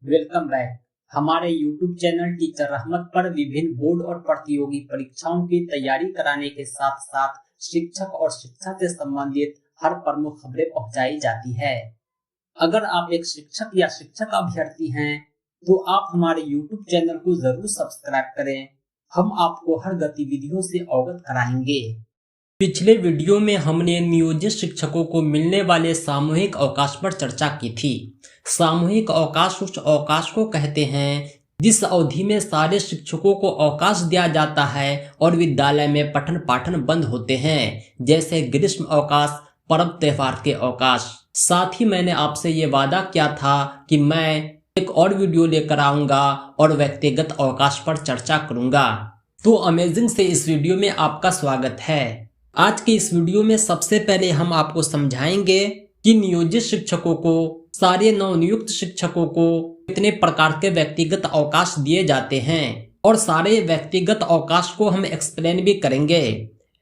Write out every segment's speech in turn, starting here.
Welcome back. हमारे YouTube channel teacher रहमत पर विभिन्न बोर्ड और प्रतियोगी परीक्षाओं की तैयारी कराने के साथ साथ शिक्षक और शिक्षा से संबंधित हर प्रमुख खबरें पहुंचाई जाती है। अगर आप एक शिक्षक या शिक्षक अभ्यर्थी हैं तो आप हमारे YouTube चैनल को जरूर सब्सक्राइब करें। हम आपको हर गतिविधियों से अवगत कराएंगे। पिछले वीडियो में हमने नियोजित शिक्षकों को मिलने वाले सामूहिक अवकाश पर चर्चा की थी। सामूहिक अवकाश उस अवकाश को कहते हैं जिस अवधि में सारे शिक्षकों को अवकाश दिया जाता है और विद्यालय में पठन पाठन बंद होते हैं, जैसे ग्रीष्म अवकाश, पर्व त्योहार के अवकाश। साथ ही मैंने आपसे ये वादा किया था कि मैं एक और वीडियो लेकर आऊंगा और व्यक्तिगत अवकाश पर चर्चा करूंगा। तो अमेजिंग से इस वीडियो में आपका स्वागत है। आज के इस वीडियो में सबसे पहले हम आपको समझाएंगे कि नियोजित शिक्षकों को, सारे नवनियुक्त शिक्षकों को कितने प्रकार के व्यक्तिगत अवकाश दिए जाते हैं और सारे व्यक्तिगत अवकाश को हम एक्सप्लेन भी करेंगे।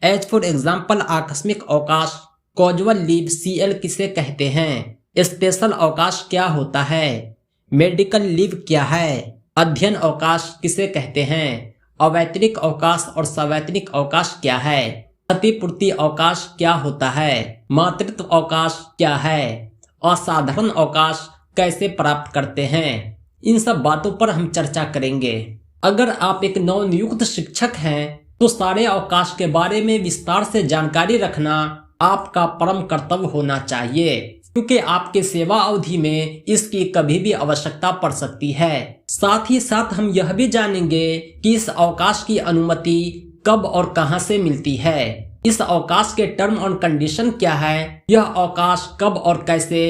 एज फॉर एग्जाम्पल, आकस्मिक अवकाश, कॉजुअल लीव CL किसे कहते हैं, स्पेशल अवकाश क्या होता है, मेडिकल लीव क्या है, अध्ययन अवकाश किसे कहते हैं, अवैतनिक अवकाश और सवैतनिक अवकाश क्या है, क्षतिपूर्ति अवकाश क्या होता है, मातृत्व अवकाश क्या है, असाधारण अवकाश कैसे प्राप्त करते हैं। इन सब बातों पर हम चर्चा करेंगे। अगर आप एक नवनियुक्त शिक्षक हैं तो सारे अवकाश के बारे में विस्तार से जानकारी रखना आपका परम कर्तव्य होना चाहिए, क्योंकि आपके सेवा अवधि में इसकी कभी भी आवश्यकता पड़ सकती है। साथ ही साथ हम यह भी जानेंगे कि इस अवकाश की अनुमति कब और कहां से मिलती है, इस अवकाश के टर्म और कंडीशन क्या है, यह अवकाश कब और कैसे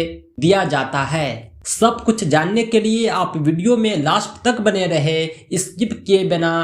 दिया जाता है। सब कुछ जानने के लिए आप वीडियो में लास्ट तक बने रहे, स्किप किए बिना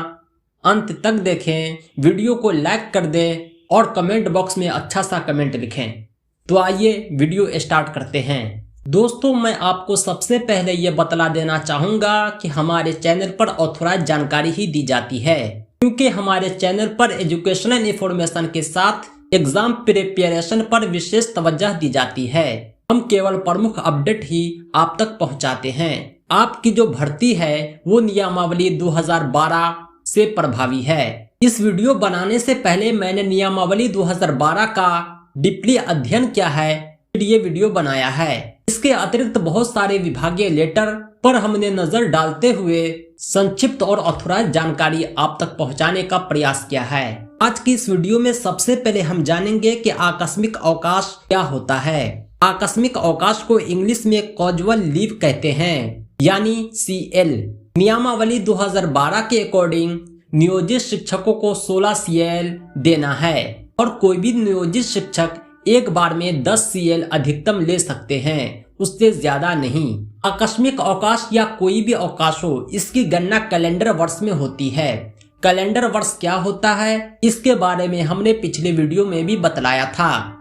अंत तक देखें, वीडियो को लाइक कर दें और कमेंट बॉक्स में अच्छा सा कमेंट लिखें। तो आइए वीडियो स्टार्ट करते हैं। दोस्तों, मैं आपको सबसे पहले ये बतला देना चाहूंगा कि हमारे चैनल पर ऑथोराइज जानकारी ही दी जाती है, क्योंकि हमारे चैनल पर एजुकेशनल इंफॉर्मेशन के साथ एग्जाम प्रिपरेशन पर विशेष तवज्जो दी जाती है। हम केवल प्रमुख अपडेट ही आप तक पहुंचाते हैं। आपकी जो भर्ती है वो नियमावली 2012 से प्रभावी है। इस वीडियो बनाने से पहले मैंने नियमावली 2012 का डीपली अध्ययन किया है, फिर ये वीडियो बनाया है। इसके अतिरिक्त बहुत सारे विभागीय लेटर पर हमने नजर डालते हुए संक्षिप्त और ऑथोराइज जानकारी आप तक पहुंचाने का प्रयास किया है। आज की इस वीडियो में सबसे पहले हम जानेंगे कि आकस्मिक अवकाश क्या होता है। आकस्मिक अवकाश को इंग्लिश में कॉजुअल लीव कहते हैं, यानी CL। नियमावली 2012 के अकॉर्डिंग नियोजित शिक्षकों को 16 CL देना है और कोई भी नियोजित शिक्षक एक बार में 10 CL अधिकतम ले सकते हैं, उससे ज्यादा नहीं। आकस्मिक अवकाश या कोई भी अवकाश हो, इसकी गणना कैलेंडर वर्ष में होती है। कैलेंडर वर्ष क्या होता है इसके बारे में हमने पिछले वीडियो में भी बतलाया था।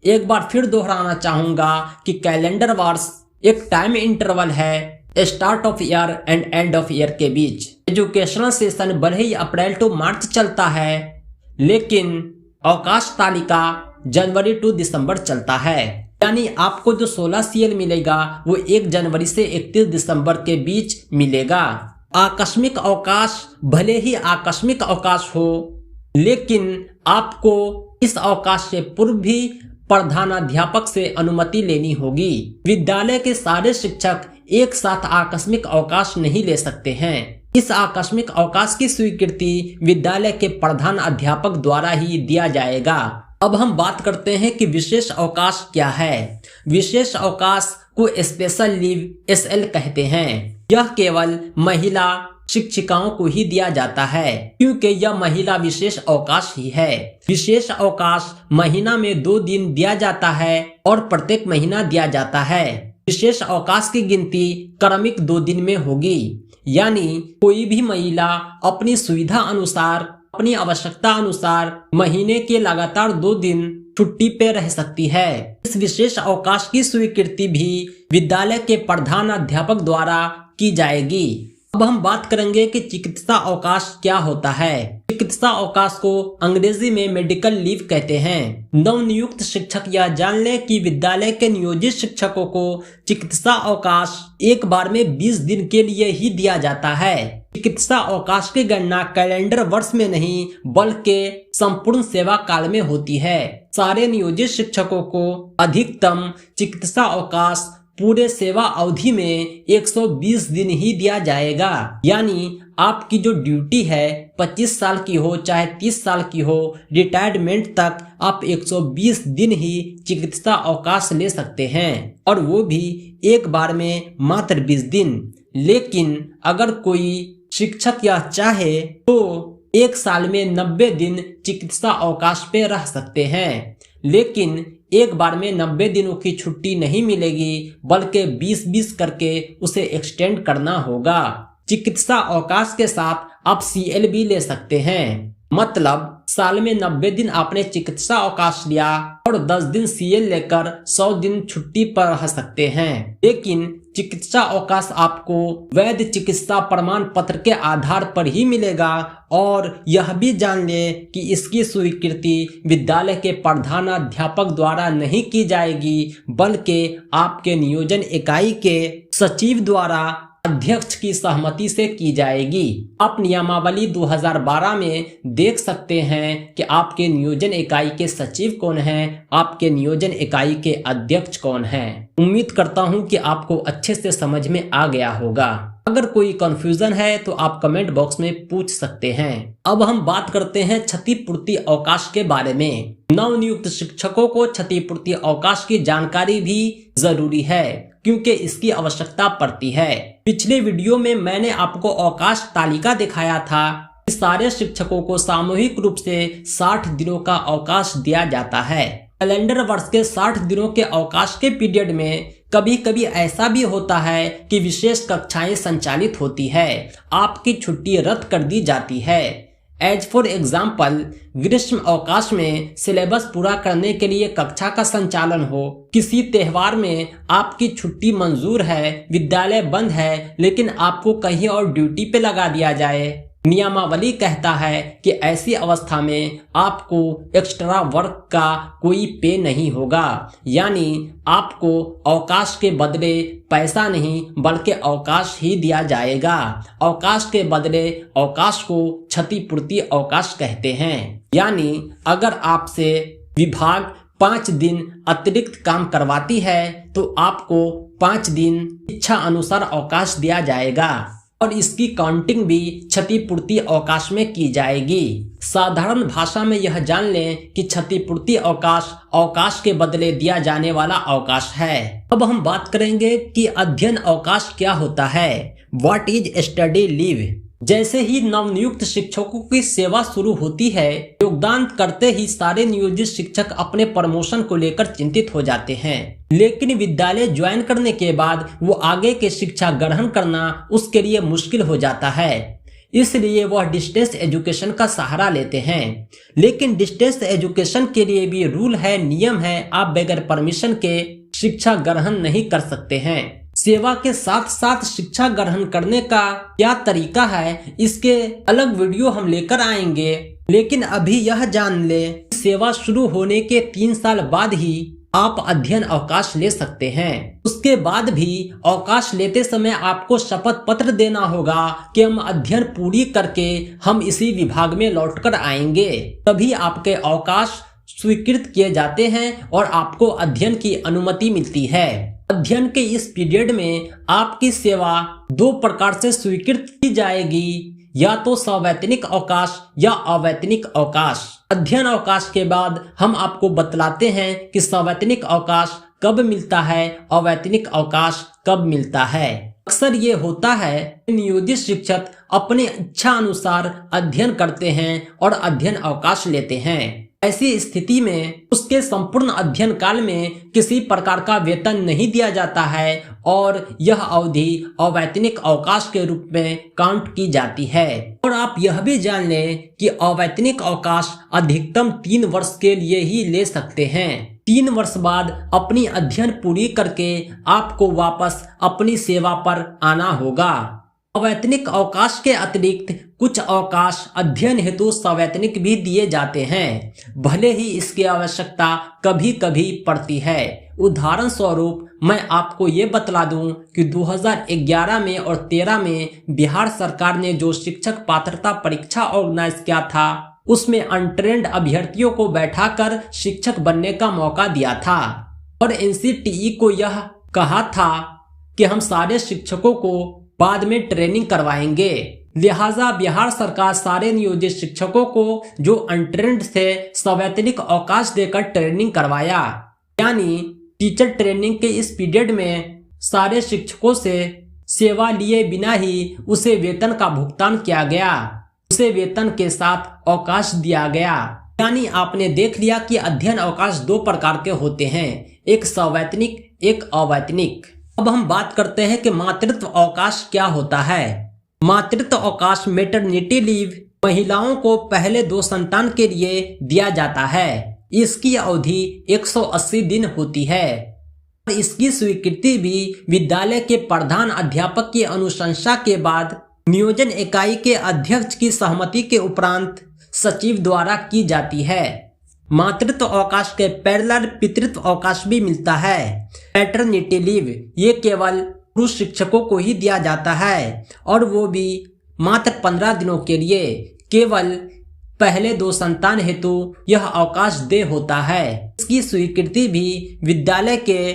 एक बार फिर दोहराना चाहूंगा कि कैलेंडर वर्ष एक टाइम इंटरवल है start of year and end of year के बीच। एजुकेशनल सेशन भले ही अप्रैल टू मार्च चलता है, लेकिन अवकाश तालिका जनवरी टू दिसंबर चलता है। यानी आपको जो 16 CL मिलेगा वो 1 जनवरी से 31 दिसंबर के बीच मिलेगा। आकस्मिक अवकाश भले ही आकस्मिक अवकाश हो, लेकिन आपको इस अवकाश से पूर्व भी प्रधानाध्यापक से अनुमति लेनी होगी। विद्यालय के सारे शिक्षक एक साथ आकस्मिक अवकाश नहीं ले सकते हैं। इस आकस्मिक अवकाश की स्वीकृति विद्यालय के प्रधान अध्यापक द्वारा ही दिया जाएगा। अब हम बात करते हैं कि विशेष अवकाश क्या है। विशेष अवकाश को स्पेशल लीव SL कहते हैं। यह केवल महिला शिक्षिकाओं को ही दिया जाता है, क्योंकि यह महिला विशेष अवकाश ही है। विशेष अवकाश महीना में 2 दिन दिया जाता है और प्रत्येक महीना दिया जाता है। विशेष अवकाश की गिनती क्रमिक 2 दिन में होगी, यानी कोई भी महिला अपनी सुविधा अनुसार, अपनी आवश्यकता अनुसार महीने के लगातार 2 दिन छुट्टी पे रह सकती है। इस विशेष अवकाश की स्वीकृति भी विद्यालय के प्रधान अध्यापक द्वारा की जाएगी। अब हम बात करेंगे कि चिकित्सा अवकाश क्या होता है। चिकित्सा अवकाश को अंग्रेजी में मेडिकल लीव कहते हैं। नवनियुक्त शिक्षक यह जान ले कि विद्यालय के नियोजित शिक्षकों को चिकित्सा अवकाश एक बार में 20 दिन के लिए ही दिया जाता है। चिकित्सा अवकाश की गणना कैलेंडर वर्ष में नहीं बल्कि संपूर्ण सेवा काल में होती है। सारे नियोजित शिक्षकों को अधिकतम चिकित्सा अवकाश पूरे सेवा अवधि में 120 दिन ही दिया जाएगा। यानी आपकी जो ड्यूटी है 25 साल की हो चाहे 30 साल की हो, रिटायरमेंट तक आप 120 दिन ही चिकित्सा अवकाश ले सकते हैं और वो भी एक बार में मात्र 20 दिन। लेकिन अगर कोई शिक्षक यह चाहे तो एक साल में 90 दिन चिकित्सा अवकाश पे रह सकते हैं, लेकिन एक बार में 90 दिनों की छुट्टी नहीं मिलेगी बल्कि 20-20 करके उसे एक्सटेंड करना होगा। चिकित्सा अवकाश के साथ आप CL भी ले सकते हैं, मतलब साल में 90 दिन आपने चिकित्सा अवकाश लिया और 10 दिन CL लेकर 100 दिन छुट्टी पर रह सकते हैं। लेकिन चिकित्सा अवकाश आपको वैध चिकित्सा प्रमाण पत्र के आधार पर ही मिलेगा और यह भी जान ले कि इसकी स्वीकृति विद्यालय के प्रधानाध्यापक द्वारा नहीं की जाएगी बल्कि आपके नियोजन इकाई के सचिव द्वारा अध्यक्ष की सहमति से की जाएगी। आप नियमावली 2012 में देख सकते हैं कि आपके नियोजन इकाई के सचिव कौन हैं, आपके नियोजन इकाई के अध्यक्ष कौन हैं। उम्मीद करता हूं कि आपको अच्छे से समझ में आ गया होगा। अगर कोई कंफ्यूजन है तो आप कमेंट बॉक्स में पूछ सकते हैं। अब हम बात करते हैं क्षतिपूर्ति अवकाश के बारे में। नवनियुक्त शिक्षकों को क्षतिपूर्ति अवकाश की जानकारी भी जरूरी है क्योंकि इसकी आवश्यकता पड़ती है। पिछले वीडियो में मैंने आपको अवकाश तालिका दिखाया था। सारे शिक्षकों को सामूहिक रूप से 60 दिनों का अवकाश दिया जाता है। कैलेंडर वर्ष के 60 दिनों के अवकाश के पीरियड में कभी कभी ऐसा भी होता है कि विशेष कक्षाएं संचालित होती है, आपकी छुट्टी रद्द कर दी जाती है। एज फॉर एग्जाम्पल, ग्रीष्म अवकाश में सिलेबस पूरा करने के लिए कक्षा का संचालन हो, किसी त्योहार में आपकी छुट्टी मंजूर है, विद्यालय बंद है, लेकिन आपको कहीं और ड्यूटी पे लगा दिया जाए। नियमावली कहता है कि ऐसी अवस्था में आपको एक्स्ट्रा वर्क का कोई पे नहीं होगा, यानी आपको अवकाश के बदले पैसा नहीं बल्कि अवकाश ही दिया जाएगा। अवकाश के बदले अवकाश को क्षतिपूर्ति अवकाश कहते हैं। यानी अगर आपसे विभाग 5 दिन अतिरिक्त काम करवाती है तो आपको 5 दिन इच्छा अनुसार अवकाश दिया जाएगा और इसकी काउंटिंग भी क्षतिपूर्ति अवकाश में की जाएगी। साधारण भाषा में यह जान लें कि क्षतिपूर्ति अवकाश अवकाश के बदले दिया जाने वाला अवकाश है। अब हम बात करेंगे कि अध्ययन अवकाश क्या होता है। What is study leave. जैसे ही नवनियुक्त शिक्षकों की सेवा शुरू होती है, योगदान करते ही सारे नियोजित शिक्षक अपने प्रमोशन को लेकर चिंतित हो जाते हैं। लेकिन विद्यालय ज्वाइन करने के बाद वो आगे के शिक्षा ग्रहण करना उसके लिए मुश्किल हो जाता है, इसलिए वह डिस्टेंस एजुकेशन का सहारा लेते हैं। लेकिन डिस्टेंस एजुकेशन के लिए भी रूल है, नियम है। आप बगैर परमिशन के शिक्षा ग्रहण नहीं कर सकते हैं। सेवा के साथ साथ शिक्षा ग्रहण करने का क्या तरीका है, इसके अलग वीडियो हम लेकर आएंगे। लेकिन अभी यह जान ले, सेवा शुरू होने के 3 साल बाद ही आप अध्ययन अवकाश ले सकते हैं। उसके बाद भी अवकाश लेते समय आपको शपथ पत्र देना होगा कि हम अध्ययन पूरी करके हम इसी विभाग में लौटकर आएंगे, तभी आपके अवकाश स्वीकृत किए जाते हैं और आपको अध्ययन की अनुमति मिलती है। अध्ययन के इस पीरियड में आपकी सेवा 2 प्रकार से स्वीकृत की जाएगी, या तो सवैतनिक अवकाश या अवैतनिक अवकाश। अध्ययन अवकाश के बाद हम आपको बतलाते हैं कि सवैतनिक अवकाश कब मिलता है, अवैतनिक अवकाश कब मिलता है। अक्सर ये होता है कि नियोजित शिक्षक अपनी इच्छा अनुसार अध्ययन करते हैं और अध्ययन अवकाश लेते हैं। ऐसी स्थिति में उसके संपूर्ण अध्ययन काल में किसी प्रकार का वेतन नहीं दिया जाता है और यह अवधि अवैतनिक अवकाश के रूप में काउंट की जाती है। और आप यह भी जान लें कि अवैतनिक अवकाश अधिकतम 3 वर्ष के लिए ही ले सकते हैं। 3 वर्ष बाद अपनी अध्ययन पूरी करके आपको वापस अपनी सेवा पर आना होगा। अवैतनिक अवकाश के अतिरिक्त कुछ अवकाश अध्ययन हेतु सवैतनिक भी दिए जाते हैं, भले ही इसकी आवश्यकता कभी कभी पड़ती है। उदाहरण स्वरूप मैं आपको ये बतला दूं कि 2011 में और 13 में बिहार सरकार ने जो शिक्षक पात्रता परीक्षा ऑर्गेनाइज किया था, उसमें अनट्रेंड अभ्यर्थियों को बैठाकर शिक्षक बनने का मौका दिया था और एनसीटीई को यह कहा था कि हम सारे शिक्षकों को बाद में ट्रेनिंग करवाएंगे। लिहाजा बिहार सरकार सारे नियोजित शिक्षकों को जो अनट्रेंड थे सवैतनिक अवकाश देकर ट्रेनिंग करवाया। यानी टीचर ट्रेनिंग के इस पीरियड में सारे शिक्षकों से सेवा लिए बिना ही उसे वेतन का भुगतान किया गया, उसे वेतन के साथ अवकाश दिया गया। यानी आपने देख लिया कि अध्ययन अवकाश दो प्रकार के होते हैं, एक सवैतनिक, एक अवैतनिक। अब हम बात करते हैं कि मातृत्व अवकाश क्या होता है। मातृत्व अवकाश मैटरनिटी लीव महिलाओं को पहले 2 संतान के लिए दिया जाता है। इसकी अवधि 180 दिन होती है। इसकी स्वीकृति भी विद्यालय के प्रधान अध्यापक की अनुशंसा के बाद नियोजन इकाई के अध्यक्ष की सहमति के उपरांत सचिव द्वारा की जाती है। मातृत्व अवकाश के पैरेलल पितृत्व अवकाश भी मिलता है। पैटर्निटी लीव ये केवल पुरुष शिक्षकों को ही दिया जाता है और वो भी मात्र 15 दिनों के लिए। केवल पहले 2 संतान हेतु यह अवकाश देय होता है। इसकी स्वीकृति भी विद्यालय के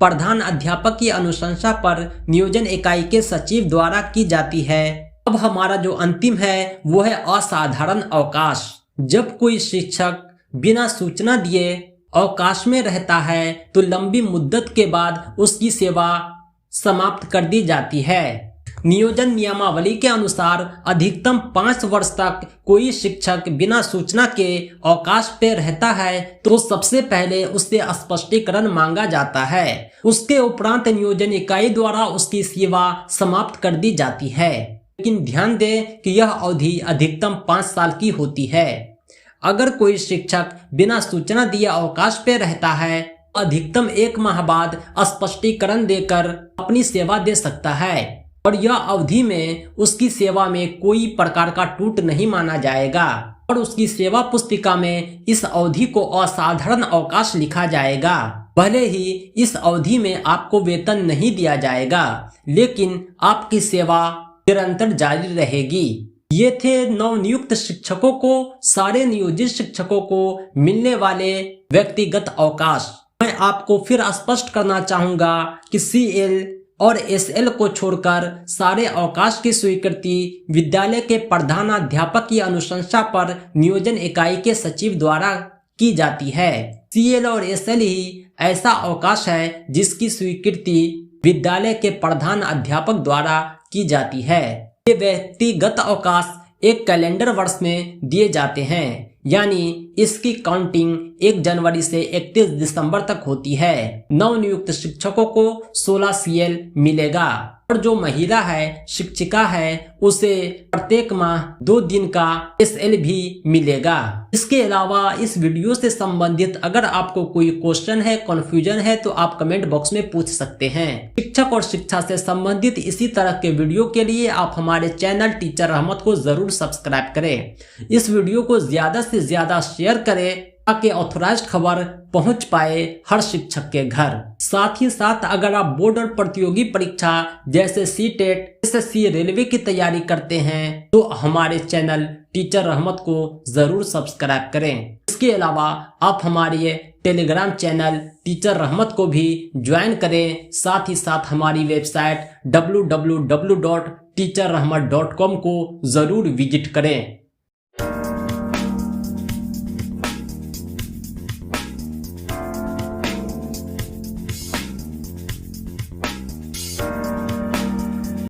प्रधान अध्यापक की अनुशंसा पर नियोजन इकाई के सचिव द्वारा की जाती है। अब हमारा जो अंतिम है वो है असाधारण अवकाश। जब कोई शिक्षक बिना सूचना दिए अवकाश में रहता है तो लंबी मुद्दत के बाद उसकी सेवा समाप्त कर दी जाती है। नियोजन नियमावली के अनुसार अधिकतम 5 वर्ष तक कोई शिक्षक बिना सूचना के अवकाश पे रहता है तो सबसे पहले उससे स्पष्टीकरण मांगा जाता है। उसके उपरांत नियोजन इकाई द्वारा उसकी सेवा समाप्त कर दी जाती है। लेकिन ध्यान दें कि यह अवधि अधिकतम 5 साल की होती है। अगर कोई शिक्षक बिना सूचना दिए अवकाश पे रहता है, अधिकतम 1 माह बाद स्पष्टीकरण देकर अपनी सेवा दे सकता है और यह अवधि में उसकी सेवा में कोई प्रकार का टूट नहीं माना जाएगा और उसकी सेवा पुस्तिका में इस अवधि को असाधारण अवकाश लिखा जाएगा। भले ही इस अवधि में आपको वेतन नहीं दिया जाएगा, लेकिन आपकी सेवा निरंतर जारी रहेगी। ये थे नवनियुक्त शिक्षकों को सारे नियोजित शिक्षकों को मिलने वाले व्यक्तिगत अवकाश। मैं आपको फिर स्पष्ट करना चाहूंगा कि CL और SL को छोड़कर सारे अवकाश की स्वीकृति विद्यालय के प्रधानाध्यापक की अनुशंसा पर नियोजन इकाई के सचिव द्वारा की जाती है। CL और SL ही ऐसा अवकाश है जिसकी स्वीकृति विद्यालय के प्रधान अध्यापक द्वारा की जाती है। ये व्यक्तिगत अवकाश एक कैलेंडर वर्ष में दिए जाते हैं, यानी इसकी काउंटिंग 1 जनवरी से 31 दिसंबर तक होती है। नवनियुक्त शिक्षकों को 16 CL मिलेगा और जो महिला है, शिक्षिका है, उसे प्रत्येक माह 2 दिन का SL भी मिलेगा। इसके अलावा इस वीडियो से संबंधित अगर आपको कोई क्वेश्चन है, कंफ्यूजन है तो आप कमेंट बॉक्स में पूछ सकते हैं। शिक्षक और शिक्षा से संबंधित इसी तरह के वीडियो के लिए आप हमारे चैनल टीचर रहमत को जरूर सब्सक्राइब करें। इस वीडियो को ज्यादा से ज्यादा शेयर करें ताकि ऑथराइज्ड खबर पहुंच पाए हर शिक्षक के घर। साथ ही साथ अगर आप बोर्ड और प्रतियोगी परीक्षा जैसे CTET, SSC, रेलवे की तैयारी करते हैं तो हमारे चैनल टीचर रहमत को जरूर सब्सक्राइब करें। इसके अलावा आप हमारे टेलीग्राम चैनल टीचर रहमत को भी ज्वाइन करें। साथ ही साथ हमारी वेबसाइट www.teacherrahmat.com को जरूर विजिट करें।